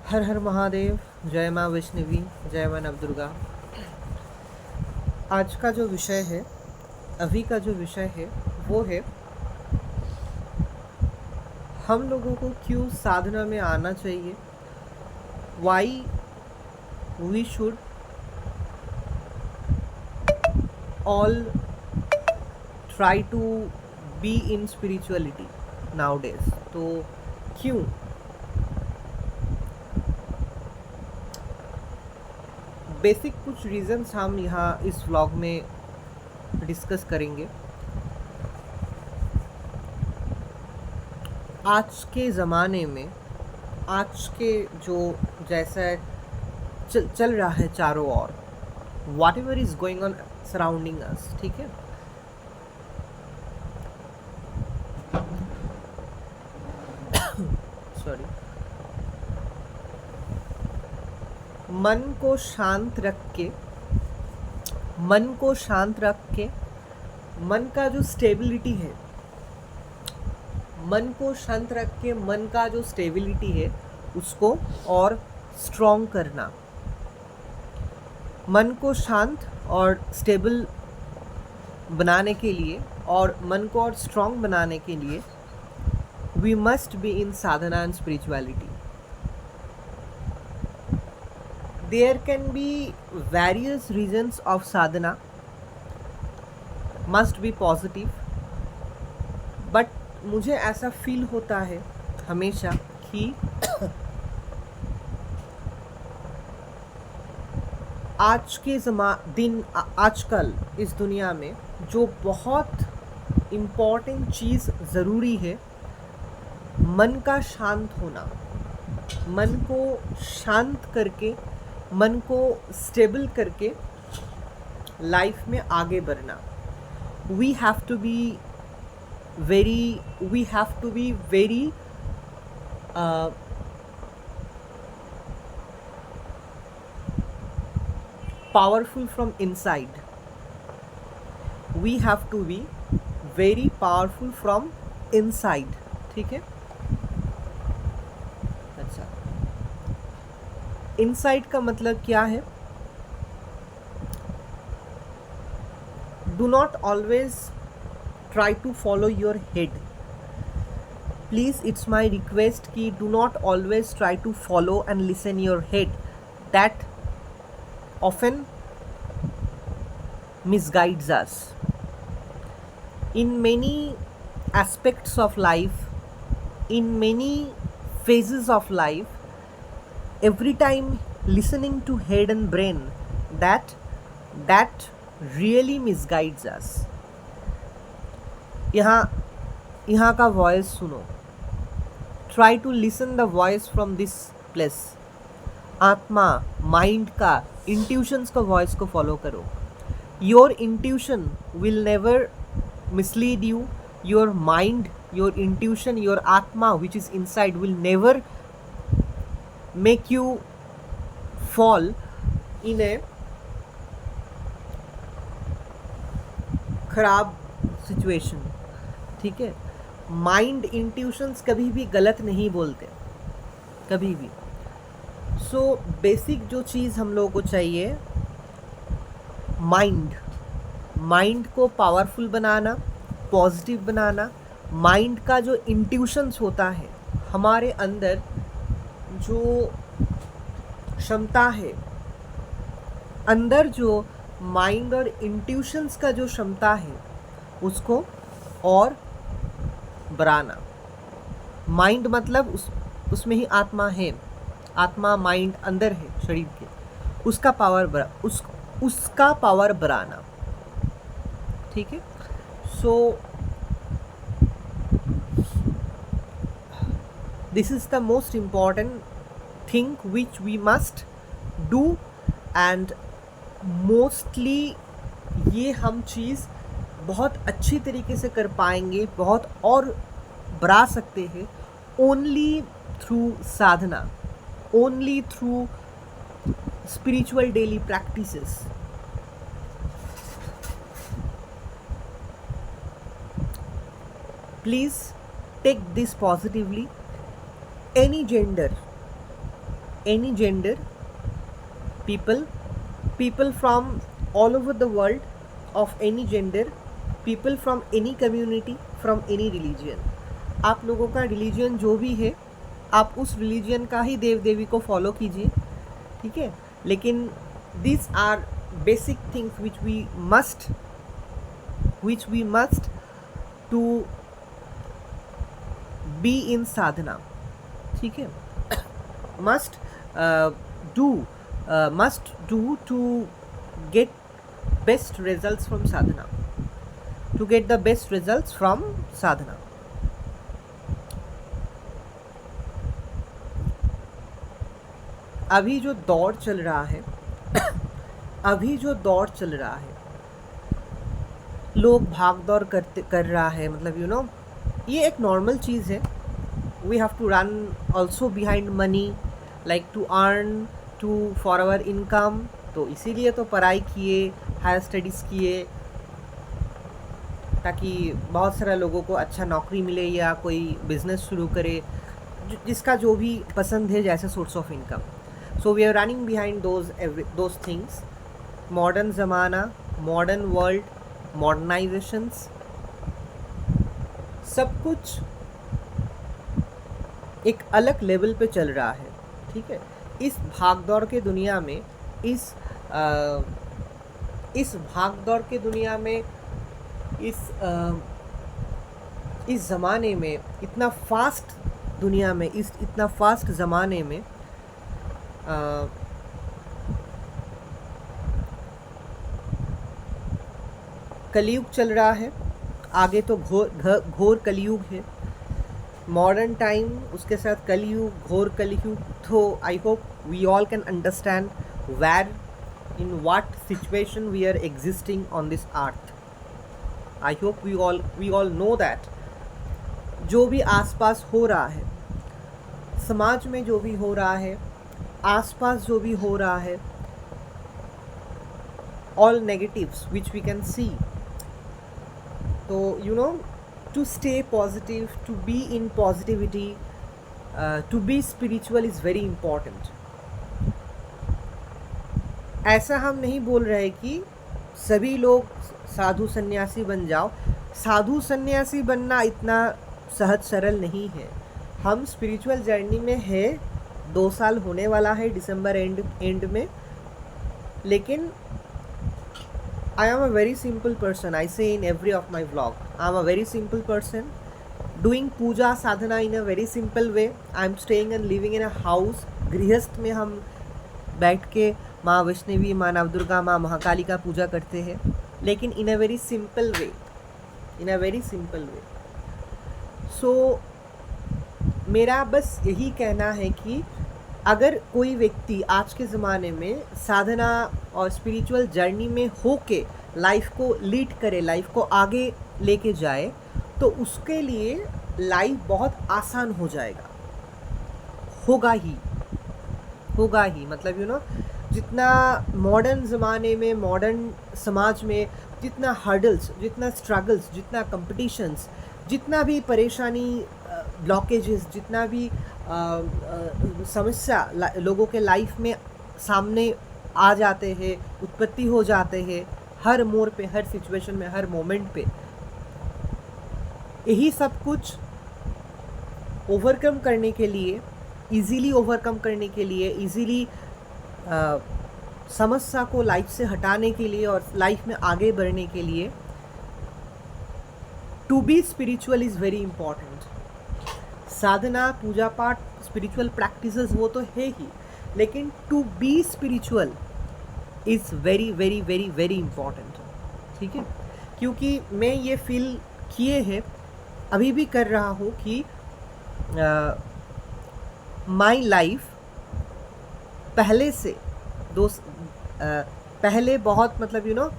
हर हर महादेव। जय माँ वैष्णवी, जय माँ नवदुर्गा। आज का जो विषय है, अभी का जो विषय है वो है हम लोगों को क्यों साधना में आना चाहिए। Why we should all try to be in spirituality nowadays. तो क्यों, बेसिक कुछ रीजंस हम यहाँ इस व्लॉग में डिस्कस करेंगे। आज के ज़माने में, आज के जो जैसा चल रहा है चारों ओर, whatever is going on surrounding us, ठीक है, सॉरी, मन को शांत रख के, मन को शांत रख के, मन का जो स्टेबिलिटी है, मन को शांत रख के मन का जो स्टेबिलिटी है उसको और स्ट्रॉन्ग करना। मन को शांत और स्टेबल बनाने के लिए और मन को और स्ट्रॉन्ग बनाने के लिए we must be in sadhana and spirituality. There can be various reasons of sadhana, must be positive, but मुझे ऐसा फील होता है हमेशा कि आज के आजकल इस दुनिया में जो बहुत इम्पॉर्टेंट चीज़ ज़रूरी है, मन का शांत होना, मन को शांत करके, मन को स्टेबल करके लाइफ में आगे बढ़ना। We have to be very powerful from inside. We have to be very powerful from inside. ठीक है, अच्छा, inside का मतलब क्या है? Do not always try to follow your head. Please, it's my request कि do not always try to follow and listen your head. That often misguides us in many aspects of life, in many phases of life. Every time listening to head and brain, that really misguides us. यहाँ का voice सुनो, try to listen the voice from this place. आत्मा, mind का, intuitions का voice को follow करो। Your intuition will never mislead you. Your mind, your intuition, your आत्मा which is inside will never make you fall in a खराब situation, ठीक है। Mind, intuitions कभी भी गलत नहीं बोलते, कभी भी। सो बेसिक जो चीज़ हम लोगों को चाहिए, माइंड को पावरफुल बनाना, पॉजिटिव बनाना। माइंड का जो इंट्यूशंस होता है, हमारे अंदर जो क्षमता है, अंदर जो माइंड और इंट्यूशंस का जो क्षमता है उसको और बढ़ाना। माइंड मतलब उसमें ही आत्मा है, आत्मा माइंड अंदर है शरीर के, उसका पावर बढ़ाना, ठीक है। So this is the most important thing which we must do, and mostly ये हम चीज़ बहुत अच्छी तरीके से कर पाएंगे, बहुत और बढ़ा सकते हैं only through Sadhana, only through spiritual daily practices. Please take this positively. Any gender, any gender, people from all over the world, of any gender, people from any community, from any religion. आप लोगों का religion जो भी है, आप उस religion का ही देव देवी को फॉलो कीजिए, ठीक है. लेकिन this are basic things which we must to be in sadhana, ठीक है. must do to get best results from sadhana, to get the best results from sadhana. अभी जो दौर चल रहा है लोग भाग दौड़ कर रहा है, मतलब ये एक नॉर्मल चीज़ है. We have to run also behind money, like to earn for our income. तो इसीलिए तो पढ़ाई किए, हायर स्टडीज़ किए, ताकि बहुत सारे लोगों को अच्छा नौकरी मिले या कोई बिजनेस शुरू करे, जिसका जो भी पसंद है जैसे source of income. So we are running behind those things. Modern ज़माना, मॉडर्न वर्ल्ड, मॉडर्नाइजेशंस, सब कुछ एक अलग लेवल पे चल रहा है, ठीक है. इस भागदौड़ के दुनिया में, इस भागदौड़ के दुनिया में, इस ज़माने में, इतना फास्ट दुनिया में, इतना फास्ट ज़माने में कलयुग चल रहा है. आगे तो घोर कलयुग है. मॉडर्न टाइम, उसके साथ कलयुग, घोर कलयुग. तो I hope we all can understand where, in what situation we are existing on this earth. I hope we all know that जो भी आसपास हो रहा है, समाज में जो भी हो रहा है, आसपास जो भी हो रहा है, all negatives which we can see. So to stay positive, to be in positivity, to be spiritual is very important. ऐसा हम नहीं बोल रहे कि सभी लोग साधु सन्यासी बन जाओ. साधु सन्यासी बनना इतना सहज सरल नहीं है. हम स्पिरिचुअल जर्नी में है, 2 साल होने वाला है दिसंबर एंड में. लेकिन I am a very simple person. I say in every of my vlog, I am a very simple person, doing puja sadhana in a very simple way. I am staying and living in a house. गृहस्थ में हम बैठ के माँ वैष्णवी, माँ नवदुर्गा, माँ महाकाली का पूजा करते हैं, लेकिन in a very simple way. So मेरा बस यही कहना है कि अगर कोई व्यक्ति आज के ज़माने में साधना और स्पिरिचुअल जर्नी में होके लाइफ को लीड करे, लाइफ को आगे लेके जाए, तो उसके लिए लाइफ बहुत आसान हो जाएगा. होगा ही. मतलब जितना मॉडर्न ज़माने में, मॉडर्न समाज में जितना हर्डल्स, जितना स्ट्रगल्स, जितना कंपटीशंस, जितना भी परेशानी, ब्लॉकेजेस, जितना भी समस्या लोगों के लाइफ में सामने आ जाते हैं, उत्पत्ति हो जाते हैं, हर मोड़ पे, हर सिचुएशन में, हर मोमेंट पे, यही सब कुछ ओवरकम करने के लिए, इजीली ओवरकम करने के लिए, इजीली समस्या को लाइफ से हटाने के लिए और लाइफ में आगे बढ़ने के लिए, to be spiritual is very important. साधना, पूजा पाठ, स्पिरिचुअल प्रैक्टिसेस वो तो है ही, लेकिन to be spiritual is very very very very important. ठीक है, क्योंकि मैं ये फील किए हैं, अभी भी कर रहा हूँ कि माई लाइफ पहले से पहले बहुत मतलब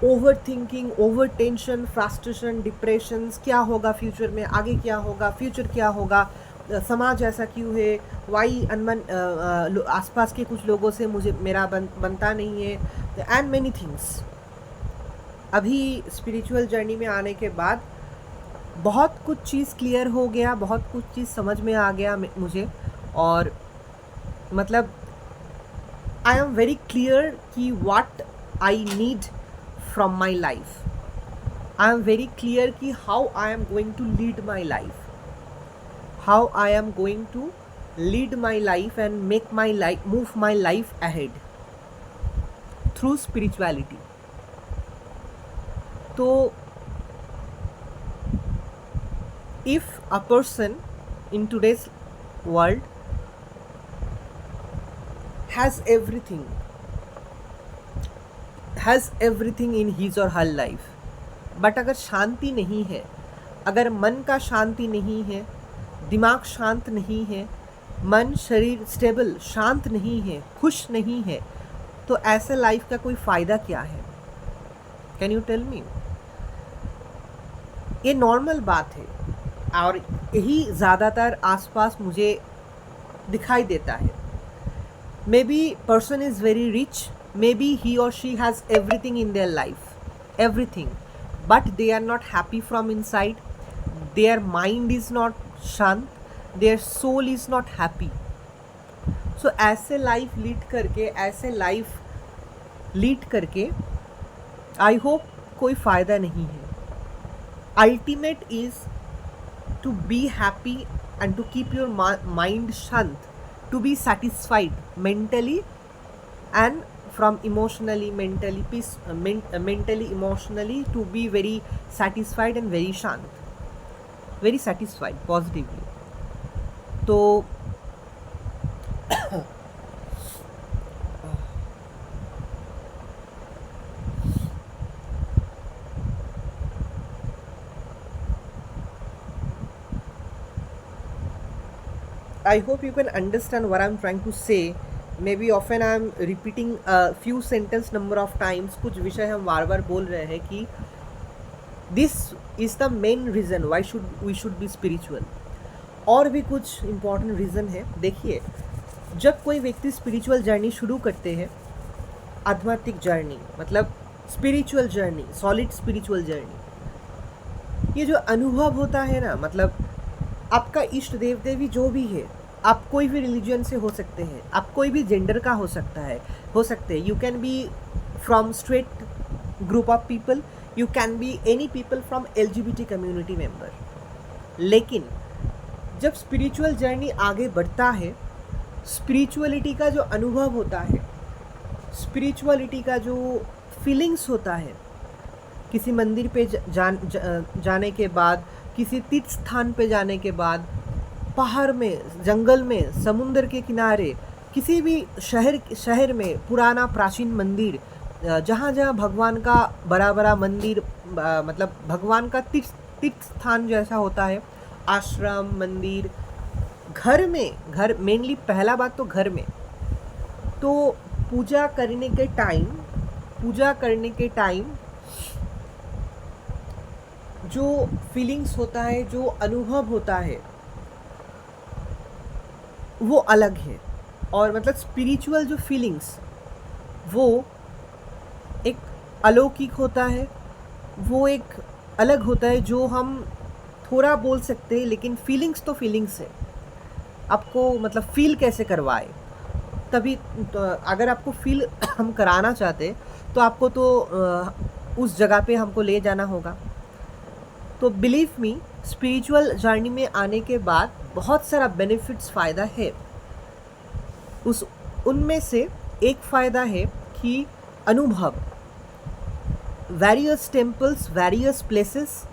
over thinking, over tension, frustration, depressions, क्या होगा फ्यूचर में, आगे क्या होगा, फ्यूचर क्या होगा, समाज ऐसा क्यों है, वाई अनमन आसपास के कुछ लोगों से मुझे मेरा बनता नहीं है, एंड मैनी थिंग्स. अभी स्पिरिचुअल जर्नी में आने के बाद बहुत कुछ चीज़ क्लियर हो गया, बहुत कुछ चीज़ समझ में आ गया मुझे, और मतलब आई एम वेरी क्लियर कि what I need from my life. I am very clear कि how I am going to lead my life, how I am going to lead my life and make my life, move my life ahead through spirituality. So if a person in today's world has everything in his or her life, but अगर शांति नहीं है, अगर मन का शांति नहीं है, दिमाग शांत नहीं है, मन शरीर स्टेबल शांत नहीं है, खुश नहीं है, तो ऐसे लाइफ का कोई फ़ायदा क्या है? Can you tell me? ये नॉर्मल बात है और यही ज़्यादातर आसपास मुझे दिखाई देता है. Maybe person is very rich, maybe he और she has everything in their life, everything, but they are not happy from inside, their mind is not शांत, their soul is not happy. So ऐसे life lead करके I hope कोई फ़ायदा नहीं है. Ultimate is to be happy and to keep your mind shant, to be satisfied mentally and from emotionally, mentally peace, mentally, emotionally, to be very satisfied and very shant, very satisfied positively. तो I hope you can understand what I'm trying to say. Maybe often I'm repeating a few sentence number of times. कुछ विषय हम बार बार बोल रहे हैं कि this is the main reason why we should be spiritual. और भी कुछ important reason है. देखिए, जब कोई व्यक्ति spiritual journey शुरू करते हैं, आध्यात्मिक जर्नी मतलब spiritual journey, solid spiritual journey, ये जो अनुभव होता है ना, मतलब आपका इष्ट देव देवी जो भी है, आप कोई भी रिलीजन से हो सकते हैं, आप कोई भी जेंडर का हो सकते हैं. You can be from straight group of people, you can be any people from LGBT community member. लेकिन जब स्पिरिचुअल जर्नी आगे बढ़ता है, स्पिरिचुअलिटी का जो अनुभव होता है, स्पिरिचुअलिटी का जो फीलिंग्स होता है, किसी मंदिर पे जाने के बाद, किसी तीर्थ स्थान पे जाने के बाद, पहाड़ में, जंगल में, समुद्र के किनारे, किसी भी शहर में पुराना प्राचीन मंदिर, जहाँ जहाँ भगवान का बड़ा मंदिर, मतलब भगवान का तीर्थ स्थान जैसा होता है, आश्रम, मंदिर, घर मेनली पहला बात तो घर में, तो पूजा करने के टाइम जो फीलिंग्स होता है, जो अनुभव होता है, वो अलग है. और मतलब स्पिरिचुअल जो फीलिंग्स, वो एक अलौकिक होता है, वो एक अलग होता है, जो हम थोड़ा बोल सकते हैं, लेकिन फीलिंग्स तो फीलिंग्स है. आपको मतलब फील कैसे करवाए, तभी तो अगर आपको फील हम कराना चाहते तो आपको तो उस जगह पे हमको ले जाना होगा. तो बिलीव मी, स्पिरिचुअल जर्नी में आने के बाद बहुत सारा बेनिफिट्स फ़ायदा है. उनमें से एक फ़ायदा है कि अनुभव, वेरियस टेम्पल्स, वेरियस प्लेसेस,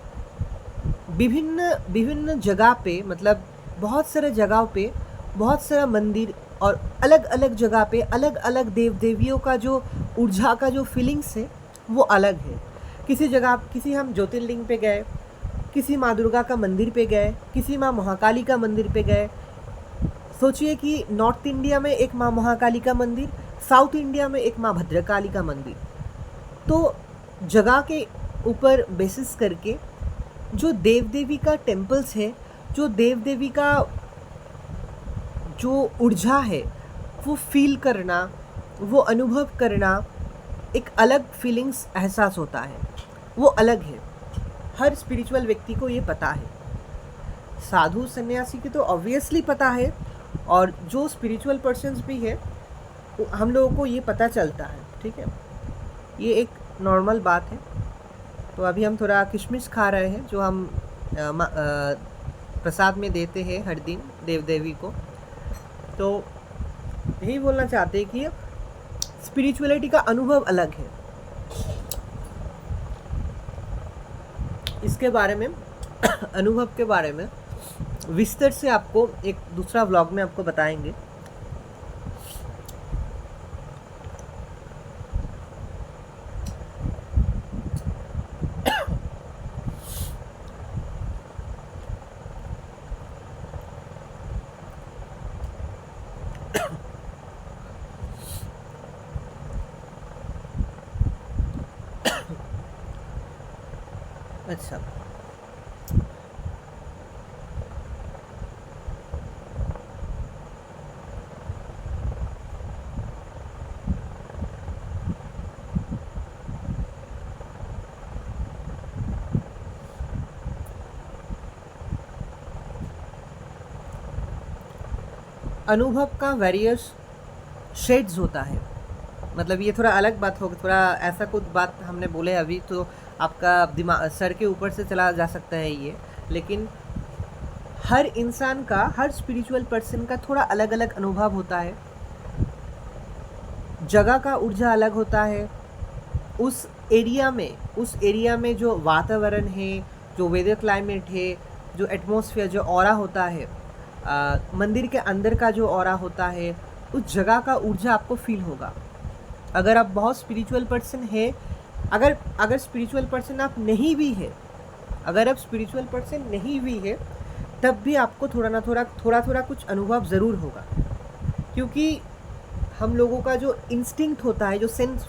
विभिन्न जगह पे, मतलब बहुत सारे जगहों पे बहुत सारा मंदिर, और अलग अलग जगह पे अलग अलग देव देवियों का जो ऊर्जा का जो फीलिंग्स है वो अलग है. किसी जगह, किसी हम ज्योतिर्लिंग पे गए, किसी माँ दुर्गा का मंदिर पे गए, किसी माँ महाकाली का मंदिर पे गए. सोचिए कि नॉर्थ इंडिया में एक माँ महाकाली का मंदिर, साउथ इंडिया में एक माँ भद्रकाली का मंदिर. तो जगह के ऊपर बेसिस करके जो देव देवी का टेम्पल्स है, जो देव देवी का जो ऊर्जा है, वो फील करना, वो अनुभव करना, एक अलग फीलिंग्स एहसास होता है, वो अलग है. हर स्पिरिचुअल व्यक्ति को ये पता है. साधु सन्यासी की तो ऑब्वियसली पता है, और जो स्पिरिचुअल पर्सन्स भी है हम लोगों को ये पता चलता है, ठीक है, ये एक नॉर्मल बात है। तो अभी हम थोड़ा किशमिश खा रहे हैं जो हम प्रसाद में देते हैं हर दिन देव देवी को। तो यही बोलना चाहते हैं कि स्पिरिचुअलिटी का अनुभव अलग है। इसके बारे में अनुभव के बारे में विस्तार से आपको एक दूसरा व्लॉग में आपको बताएंगे। अच्छा, अनुभव का वेरियस शेड्स होता है। मतलब ये थोड़ा अलग बात होगी, थोड़ा ऐसा कुछ बात हमने बोले अभी तो आपका दिमाग सर के ऊपर से चला जा सकता है ये, लेकिन हर इंसान का, हर स्पिरिचुअल पर्सन का थोड़ा अलग अलग अनुभव होता है। जगह का ऊर्जा अलग होता है। उस एरिया में जो वातावरण है, जो वेदर क्लाइमेट है, जो एटमॉस्फेयर, जो ऑरा होता है, मंदिर के अंदर का जो ऑरा होता है, उस जगह का ऊर्जा आपको फील होगा। अगर आप बहुत स्पिरिचुअल पर्सन है, अगर स्पिरिचुअल पर्सन आप नहीं भी है, अगर आप स्पिरिचुअल पर्सन नहीं भी है, तब भी आपको थोड़ा कुछ अनुभव ज़रूर होगा। क्योंकि हम लोगों का जो इंस्टिंक्ट होता है, जो सेंस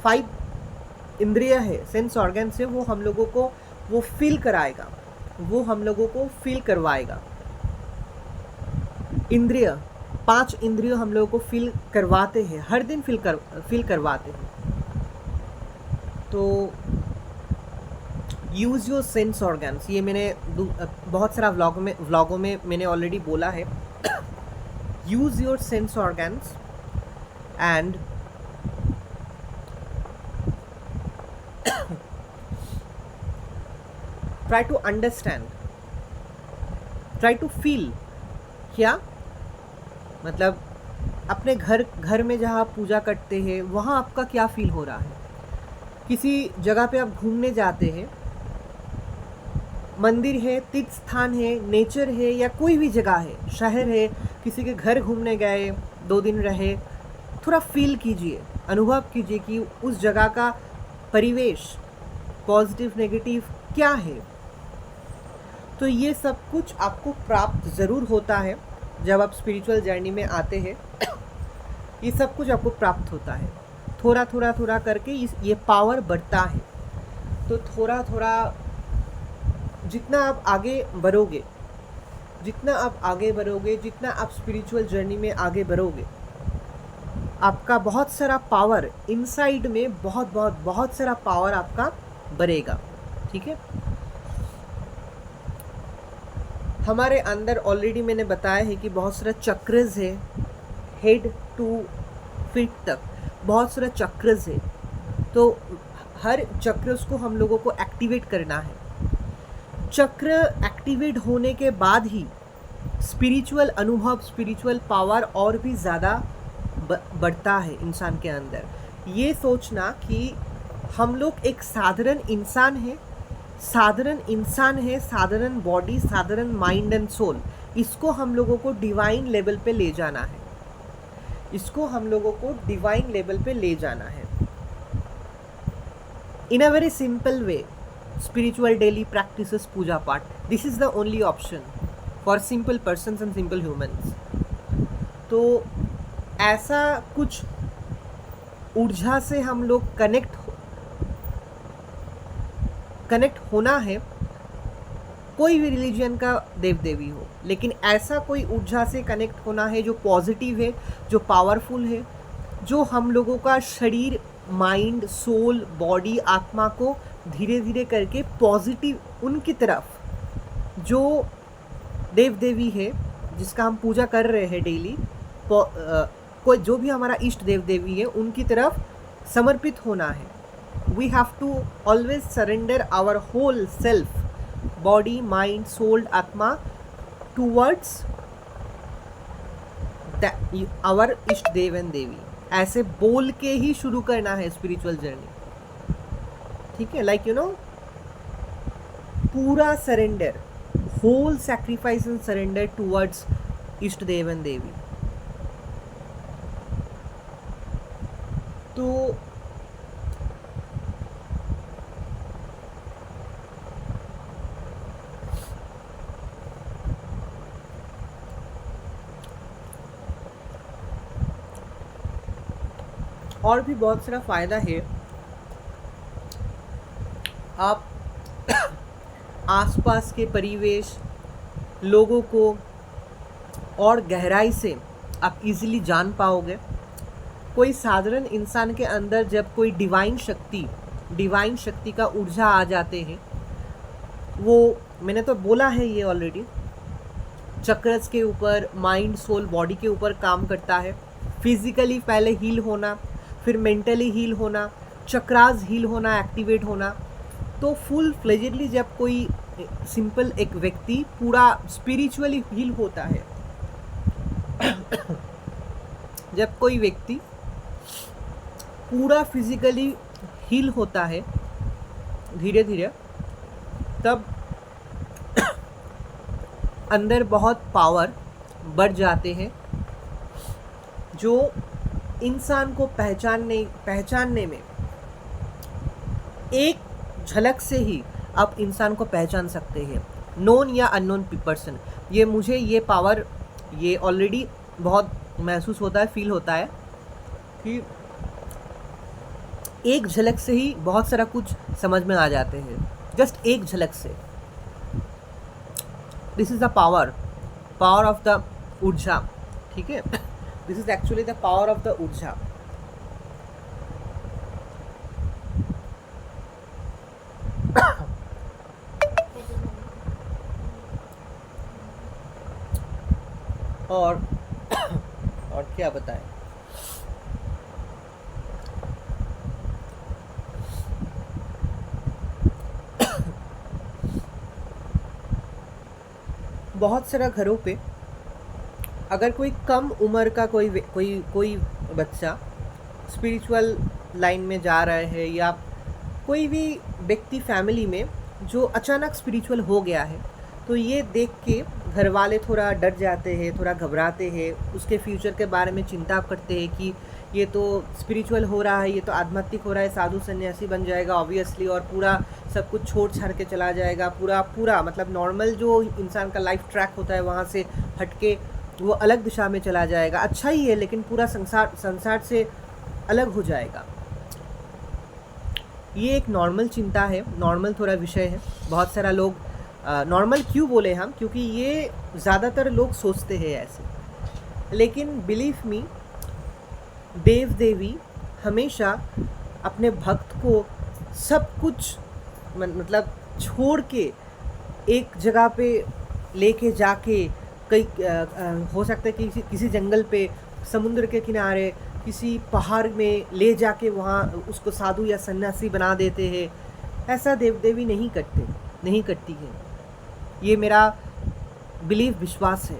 5 इंद्रिय है, सेंस ऑर्गन से, वो हम लोगों को वो फील कराएगा, वो हम लोगों को फील करवाएगा। इंद्रिय, 5 इंद्रिय हम लोगों को फील करवाते हैं, हर दिन फील करवाते हैं। तो यूज़ योर सेंस ऑर्गन्स, ये मैंने बहुत सारा व्लॉगों में मैंने ऑलरेडी बोला है। Use your sense organs and try to understand, try to feel. क्या मतलब अपने घर में जहाँ आप पूजा करते हैं वहाँ आपका क्या फील हो रहा है। किसी जगह पे आप घूमने जाते हैं, मंदिर है, तीर्थ स्थान है, नेचर है, या कोई भी जगह है, शहर है, किसी के घर घूमने गए, 2 दिन रहे, थोड़ा फील कीजिए, अनुभव कीजिए कि उस जगह का परिवेश पॉजिटिव नेगेटिव क्या है। तो ये सब कुछ आपको प्राप्त ज़रूर होता है जब आप स्पिरिचुअल जर्नी में आते हैं। ये सब कुछ आपको प्राप्त होता है, थोड़ा करके ये पावर बढ़ता है। तो थोड़ा जितना आप आगे बढ़ोगे, जितना आप स्पिरिचुअल जर्नी में आगे बढ़ोगे, आपका बहुत सारा पावर इनसाइड में, बहुत सारा पावर आपका बढ़ेगा। ठीक है, हमारे अंदर ऑलरेडी मैंने बताया है कि बहुत सारा चक्रस है, हेड टू फीट तक बहुत सारा चक्रस है। तो हर चक्रस को हम लोगों को एक्टिवेट करना है। चक्र एक्टिवेट होने के बाद ही स्पिरिचुअल अनुभव, स्पिरिचुअल पावर और भी ज़्यादा बढ़ता है इंसान के अंदर। ये सोचना कि हम लोग एक साधारण इंसान है, साधारण बॉडी, साधारण माइंड एंड सोल, इसको हम लोगों को डिवाइन लेवल पे ले जाना है, in a very simple way. Spiritual daily practices, पूजा पाठ, this is the only option for simple persons and simple humans. तो ऐसा कुछ ऊर्जा से हम लोग कनेक्ट होना है। कोई भी रिलीजन का देव देवी हो, लेकिन ऐसा कोई ऊर्जा से कनेक्ट होना है जो पॉजिटिव है, जो पावरफुल है, जो हम लोगों का शरीर, माइंड, सोल, बॉडी, आत्मा को धीरे धीरे करके पॉजिटिव उनकी तरफ, जो देव देवी है, जिसका हम पूजा कर रहे हैं डेली, कोई जो भी हमारा इष्ट देव देवी है उनकी तरफ समर्पित होना है. We have to always surrender our whole self, body, mind, soul, आत्मा टूवर्ड्स आवर इष्ट देव एंड देवी. ऐसे बोल के ही शुरू करना है स्पिरिचुअल जर्नी. ठीक है, लाइक यू नो, पूरा surrender, whole sacrifice and surrender towards इष्ट देव एंड देवी. तो और भी बहुत सारा फ़ायदा है. आप आसपास के परिवेश, लोगों को और गहराई से आप इजीली जान पाओगे. कोई साधारण इंसान के अंदर जब कोई डिवाइन शक्ति का ऊर्जा आ जाते हैं, वो मैंने तो बोला है ये ऑलरेडी, चक्रस के ऊपर, माइंड, सोल, बॉडी के ऊपर काम करता है. फिजिकली पहले हील होना, फिर मेंटली हील होना, चक्रास हील होना, एक्टिवेट होना. तो फुल फ्लेजेडली जब कोई सिंपल एक व्यक्ति पूरा स्पिरिचुअली हील होता है, जब कोई व्यक्ति पूरा फिजिकली हील होता है धीरे धीरे, तब अंदर बहुत पावर बढ़ जाते हैं, जो इंसान को पहचानने में एक झलक से ही आप इंसान को पहचान सकते हैं, नोन या अननोन पर्सन. ये पावर ये ऑलरेडी बहुत महसूस होता है, फील होता है कि एक झलक से ही बहुत सारा कुछ समझ में आ जाते हैं, जस्ट एक झलक से. This is the power of the ऊर्जा. ठीक है, this is actually the power of the ऊर्जा. और क्या बताएं. बहुत सारा घरों पे अगर कोई कम उम्र का कोई बच्चा स्पिरिचुअल लाइन में जा रहा है, या कोई भी व्यक्ति फैमिली में जो अचानक स्पिरिचुअल हो गया है, तो ये देख के घर वाले थोड़ा डर जाते हैं, थोड़ा घबराते हैं, उसके फ्यूचर के बारे में चिंता करते हैं कि ये तो स्पिरिचुअल हो रहा है, ये तो आध्यात्मिक हो रहा है, साधु सन्यासी बन जाएगा ऑब्वियसली, और पूरा सब कुछ छोड़ छाड़ के चला जाएगा, पूरा मतलब नॉर्मल जो इंसान का लाइफ ट्रैक होता है वहाँ से हटके वो अलग दिशा में चला जाएगा. अच्छा ही है, लेकिन पूरा संसार से अलग हो जाएगा. ये एक नॉर्मल चिंता है, नॉर्मल थोड़ा विषय है. बहुत सारा लोग नॉर्मल क्यों बोले हम, क्योंकि ये ज़्यादातर लोग सोचते हैं ऐसे. लेकिन बिलीव मी, देव देवी हमेशा अपने भक्त को सब कुछ मतलब छोड़ के एक जगह पे लेके जाके, कई हो सकता है कि किसी जंगल पे, समुद्र के किनारे, किसी पहाड़ में ले जाके वहाँ उसको साधु या सन्यासी बना देते हैं. ऐसा देव देवी नहीं करती है. ये मेरा विश्वास है.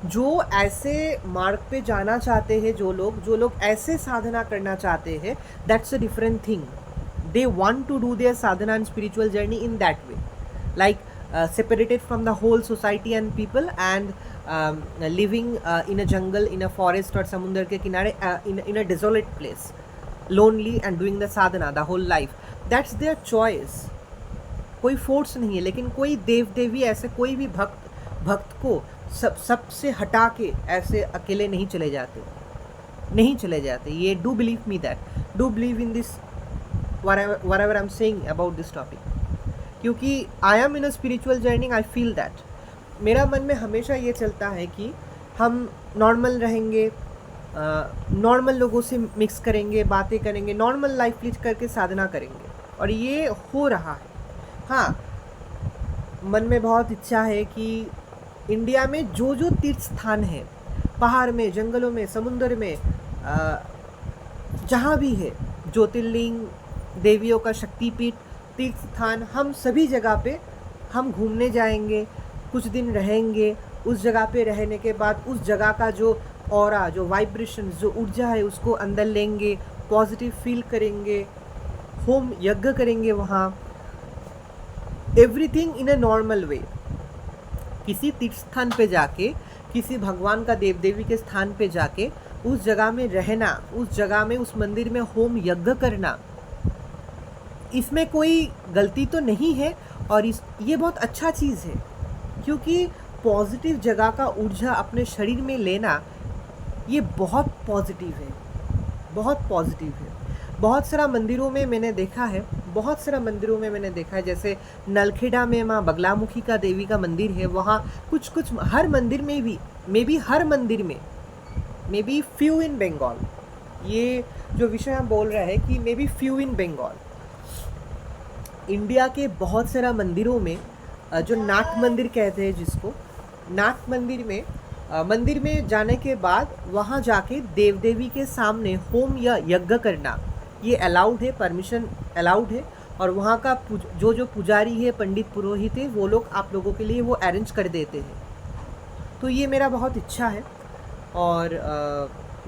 जो ऐसे मार्ग पे जाना चाहते हैं, जो लोग ऐसे साधना करना चाहते हैं, that's a different thing. They want to do their sadhana and spiritual journey in that way, like separated from the whole society and people, and living in a jungle, in a forest or samundar ke kinare, in a desolate place, lonely, and doing the sadhana the whole life. That's their choice. कोई force नहीं है. लेकिन कोई देव देवी ऐसे कोई भी भक्त को सबसे हटा के ऐसे अकेले नहीं चले जाते. ये do believe me that, do believe in this whatever I'm saying about this topic. क्योंकि I am in a spiritual journey, I feel that. मेरा मन में हमेशा ये चलता है कि हम नॉर्मल रहेंगे, नॉर्मल लोगों से मिक्स करेंगे, बातें करेंगे, नॉर्मल लाइफ लीड करके साधना करेंगे, और ये हो रहा है. हाँ, मन में बहुत इच्छा है कि इंडिया में जो जो तीर्थ स्थान है, पहाड़ में, जंगलों में, समुद्र में, जहाँ भी है, ज्योतिर्लिंग, देवियों का शक्तिपीठ, तीर्थ स्थान, हम सभी जगह पे हम घूमने जाएंगे, कुछ दिन रहेंगे। उस जगह पे रहने के बाद उस जगह का जो ऑरा, जो वाइब्रेशन, जो ऊर्जा है उसको अंदर लेंगे, पॉजिटिव फील करेंगे, होम यज्ञ करेंगे वहाँ, everything in a normal way. किसी तीर्थ स्थान पे जाके, किसी भगवान का देव देवी के स्थान पे जाके उस जगह में रहना, उस जगह में, उस मंदिर में होम यज्ञ करना, इसमें कोई गलती तो नहीं है। और ये बहुत अच्छा चीज़ है, क्योंकि पॉजिटिव जगह का ऊर्जा अपने शरीर में लेना ये बहुत पॉजिटिव है, बहुत पॉजिटिव है। बहुत सारा मंदिरों में मैंने देखा है, बहुत सारा मंदिरों में मैंने देखा है, जैसे नलखेड़ा में माँ बगलामुखी का देवी का मंदिर है, वहाँ कुछ हर मंदिर में भी, मे बी हर मंदिर में, maybe few in Bengal, ये जो विषय हम बोल रहे हैं कि maybe few in Bengal, India के बहुत सारा मंदिरों में, जो नाट मंदिर कहते हैं जिसको, नाट मंदिर में जाने के बाद वहाँ जाके देव देवी के सामने होम या यज्ञ करना ये अलाउड है, परमिशन अलाउड है। और वहाँ का जो पुजारी है, पंडित पुरोहित है, वो लोग आप लोगों के लिए वो अरेंज कर देते हैं। तो ये मेरा बहुत इच्छा है। और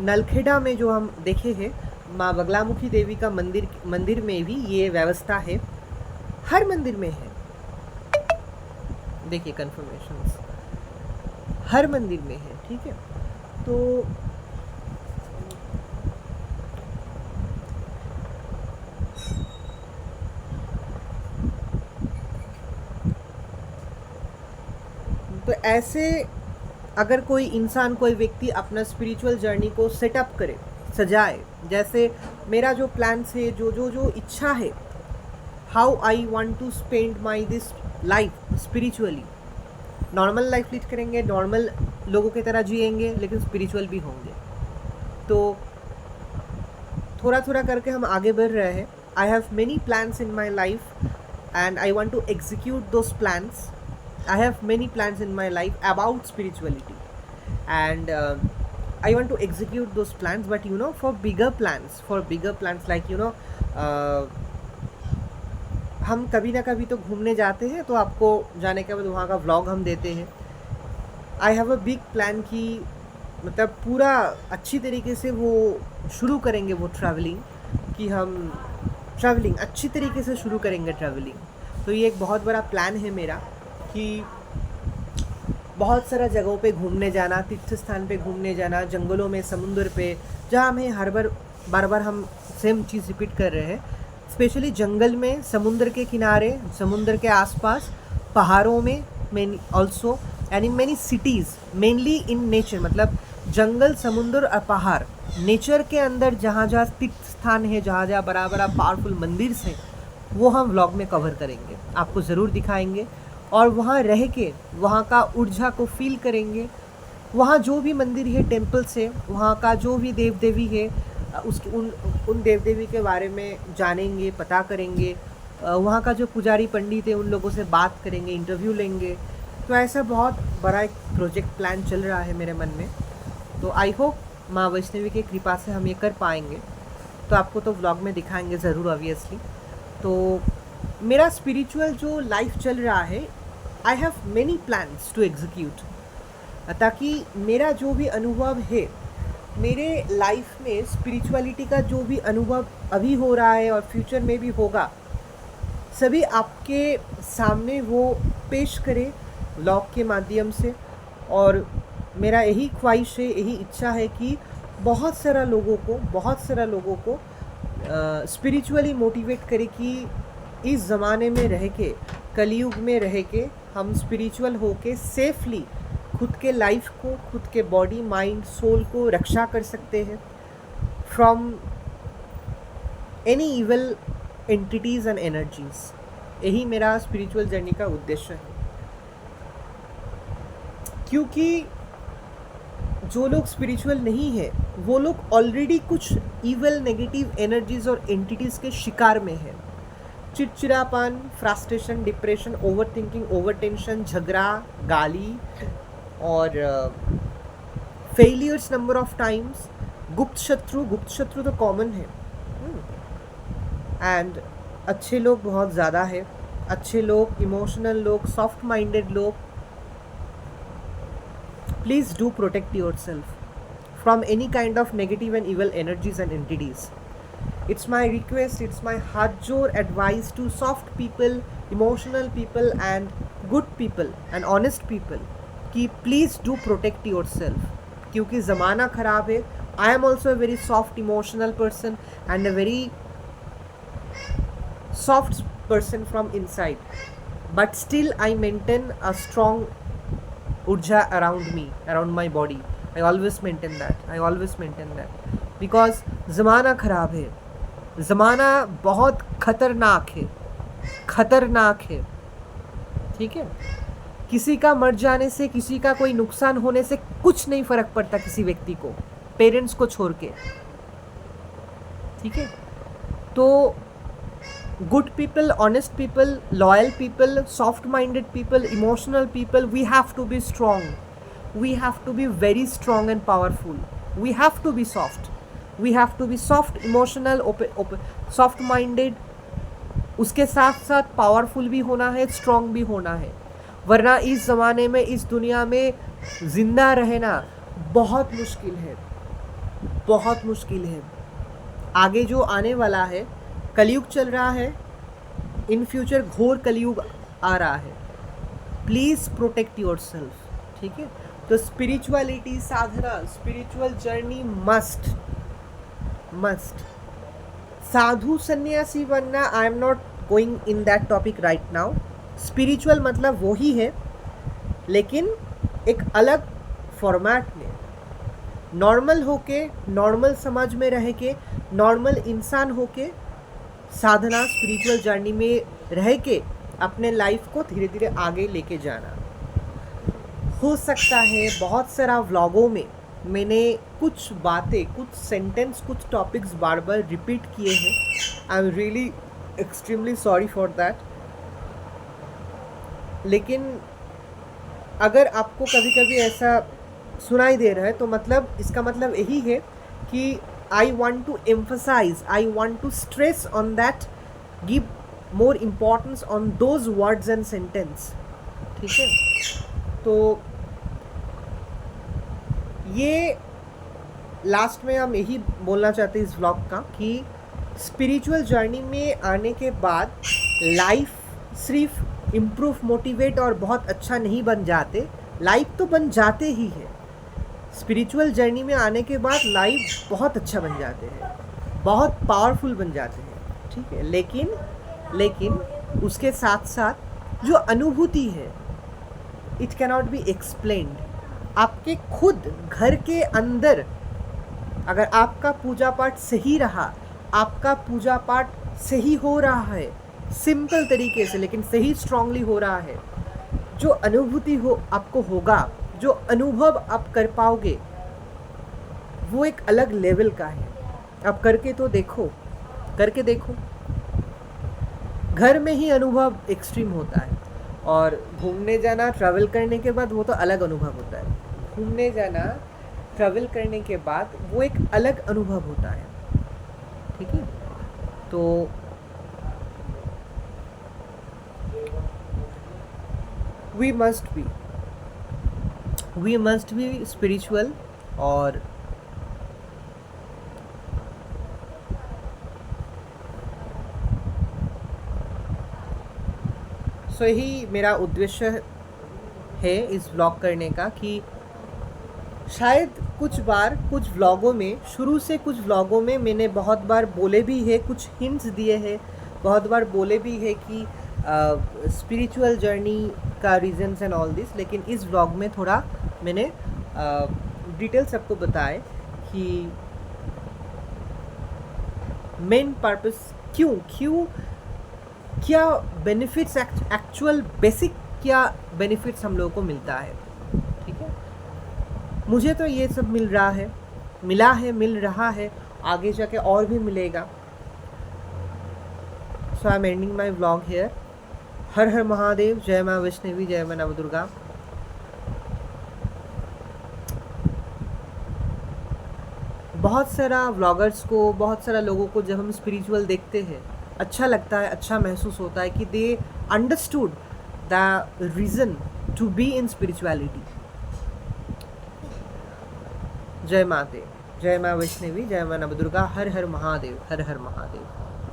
नलखेड़ा में जो हम देखे हैं माँ बगलामुखी देवी का मंदिर में भी ये व्यवस्था है, हर मंदिर में है। देखिए कन्फर्मेशंस हर मंदिर में है, ठीक है। तो ऐसे अगर कोई इंसान, कोई व्यक्ति अपना स्पिरिचुअल जर्नी को सेटअप करे, सजाए, जैसे मेरा जो प्लान्स है, जो इच्छा है, how I want to spend my this life spiritually, normal life lead करेंगे, नॉर्मल लोगों की तरह जिएंगे, लेकिन स्पिरिचुअल भी होंगे। तो थोड़ा थोड़ा करके हम आगे बढ़ रहे हैं। I have many plans in my life and I want to execute those plans. I have many plans in my life about spirituality, and I want to execute those plans. But you know, for bigger plans like हम कभी ना कभी तो घूमने जाते हैं, तो आपको जाने के बाद वहाँ का व्लॉग हम देते हैं। I have a big plan कि मतलब पूरा अच्छी तरीके से वो शुरू करेंगे वो ट्रैवलिंग, कि हम ट्रैवलिंग अच्छी तरीके से शुरू करेंगे ट्रैवलिंग। तो ये एक बहुत बड़ा प्लान है मेरा कि बहुत सारा जगहों पे घूमने जाना, तीर्थ स्थान पे घूमने जाना, जंगलों में, समुद्र पे, जहाँ हमें हर बार हम सेम चीज़ रिपीट कर रहे हैं, स्पेशली जंगल में, समुद्र के किनारे, समुद्र के आसपास, पहाड़ों में, also and in many cities, mainly in nature, मतलब जंगल, समुद्र और पहाड़, नेचर के अंदर जहाँ जहाँ तीर्थ स्थान है, जहाँ जहाँ बड़ा बड़ा पावरफुल मंदिर हैं, वो हम व्लॉग में कवर करेंगे, आपको ज़रूर दिखाएंगे। और वहाँ रह के वहाँ का ऊर्जा को फील करेंगे। वहाँ जो भी मंदिर है, टेम्पल्स है, वहाँ का जो भी देव देवी है, उसके उन देव देवी के बारे में जानेंगे, पता करेंगे। वहाँ का जो पुजारी पंडित है उन लोगों से बात करेंगे, इंटरव्यू लेंगे। तो ऐसा बहुत बड़ा एक प्रोजेक्ट प्लान चल रहा है मेरे मन में। तो आई होप माँ वैष्णवी की कृपा से हम ये कर पाएंगे। तो आपको तो व्लॉग में दिखाएंगे ज़रूर, ऑब्वियसली। तो मेरा स्पिरिचुअल जो लाइफ चल रहा है, I have many plans to execute, ताकि मेरा जो भी अनुभव है, मेरे लाइफ में स्पिरिचुअलिटी का जो भी अनुभव अभी हो रहा है और फ्यूचर में भी होगा, सभी आपके सामने वो पेश करे व्लॉग के माध्यम से। और मेरा यही ख्वाहिश है, यही इच्छा है कि बहुत सारा लोगों को स्पिरिचुअली मोटिवेट करे कि इस ज़माने में रह के, कलयुग में रह के, हम स्पिरिचुअल होके सेफली खुद के लाइफ को, खुद के बॉडी, माइंड, सोल को रक्षा कर सकते हैं from any evil entities and energies. यही मेरा स्पिरिचुअल जर्नी का उद्देश्य है। क्योंकि जो लोग स्पिरिचुअल नहीं है, वो लोग ऑलरेडी कुछ इवल नेगेटिव एनर्जीज़ और एंटिटीज़ के शिकार में है। चिड़चिड़ापन, frustration, depression, over thinking, over tension, झगड़ा, गाली, और फेलियर्स नंबर ऑफ टाइम्स, गुप्त शत्रु तो कॉमन है। एंड अच्छे लोग बहुत ज़्यादा है, अच्छे लोग, इमोशनल लोग, सॉफ्ट माइंडेड लोग। Please do protect your self from any kind of negative and evil energies and entities. It's my request, it's my hardcore advice to soft people, emotional people and good people and honest people कि please do protect yourself, क्योंकि ज़माना ख़राब है। I am also a very soft emotional person and a very soft person from inside, but still I maintain a strong urja around me, around my body. I always maintain that because ज़माना ख़राब है, ज़माना बहुत खतरनाक है, ठीक है। किसी का मर जाने से, किसी का कोई नुकसान होने से कुछ नहीं फ़र्क पड़ता किसी व्यक्ति को, पेरेंट्स को छोड़ के, ठीक है। तो good people, honest people, loyal people, soft minded people, emotional people, we have to be strong, we have to be very strong and powerful, we have to be soft, emotional, soft minded, उसके साथ साथ powerful भी होना है, strong भी होना है, वरना इस ज़माने में, इस दुनिया में ज़िंदा रहना बहुत मुश्किल है। आगे जो आने वाला है, कलयुग चल रहा है, इन फ्यूचर घोर कलयुग आ रहा है। प्लीज़ प्रोटेक्ट योर सेल्फ, ठीक है। तो स्पिरिचुअलिटी, साधना, स्पिरिचुअल जर्नी मस्ट। साधु सन्यासी बनना, I am not going in that topic right now. Spiritual मतलब वही है, लेकिन एक अलग फॉर्मेट में, नॉर्मल होके, नॉर्मल समाज में रह के, नॉर्मल इंसान होके साधना, स्पिरिचुअल जर्नी में रह के अपने लाइफ को धीरे धीरे आगे लेके जाना। हो सकता है बहुत सारा व्लॉगों में मैंने कुछ बातें, कुछ सेंटेंस, कुछ टॉपिक्स बार बार रिपीट किए हैं। I am really extremely sorry for that. लेकिन अगर आपको कभी कभी ऐसा सुनाई दे रहा है तो मतलब इसका मतलब यही है कि I want to emphasise, I want to stress on that, give more importance on those words and sentence, ठीक है। तो ये लास्ट में हम यही बोलना चाहते हैं इस व्लॉग का कि स्पिरिचुअल जर्नी में आने के बाद लाइफ सिर्फ इम्प्रूव, मोटिवेट और बहुत अच्छा नहीं बन जाते, लाइफ तो बन जाते ही है। स्पिरिचुअल जर्नी में आने के बाद लाइफ बहुत अच्छा बन जाते हैं, बहुत पावरफुल बन जाते हैं, ठीक है। लेकिन उसके साथ साथ जो अनुभूति है, इट कैनॉट बी एक्सप्लेन्ड। आपके खुद घर के अंदर अगर आपका पूजा पाठ सही रहा, आपका पूजा पाठ सही हो रहा है, सिंपल तरीके से लेकिन सही स्ट्रांगली हो रहा है, जो अनुभूति हो आपको होगा, जो अनुभव आप कर पाओगे, वो एक अलग लेवल का है। आप करके देखो। घर में ही अनुभव एक्सट्रीम होता है, और घूमने जाना, ट्रैवल करने के बाद वो तो अलग अनुभव होता है। घूमने जाना, ट्रैवल करने के बाद वो एक अलग अनुभव होता है, ठीक है। तो वी मस्ट बी स्पिरिचुअल। और सो यही मेरा उद्देश्य है इस व्लॉग करने का, कि शायद कुछ व्लॉगों में, शुरू से कुछ व्लॉगों में मैंने बहुत बार बोले भी है, कुछ हिंट्स दिए हैं, बहुत बार बोले भी है कि स्पिरिचुअल जर्नी का रीजंस एंड ऑल दिस। लेकिन इस व्लॉग में थोड़ा मैंने डिटेल सबको बताए कि मेन पर्पस क्यों क्या बेनिफिट्स, एक्चुअल बेसिक क्या बेनिफिट्स हम लोगों को मिलता है, ठीक है। मुझे तो ये सब मिल रहा है, आगे जाके और भी मिलेगा। So I am ending my vlog here. हर हर महादेव, जय माँ वैष्णवी, जय माँ नवदुर्गा। बहुत सारा व्लॉगर्स को, बहुत सारा लोगों को जब हम स्पिरिचुअल देखते हैं, अच्छा लगता है, अच्छा महसूस होता है कि they understood the reason to be in spirituality. जय माँ देव, जय माँ वैष्णवी, जय माँ नवदुर्गा, हर हर महादेव, हर हर महादेव।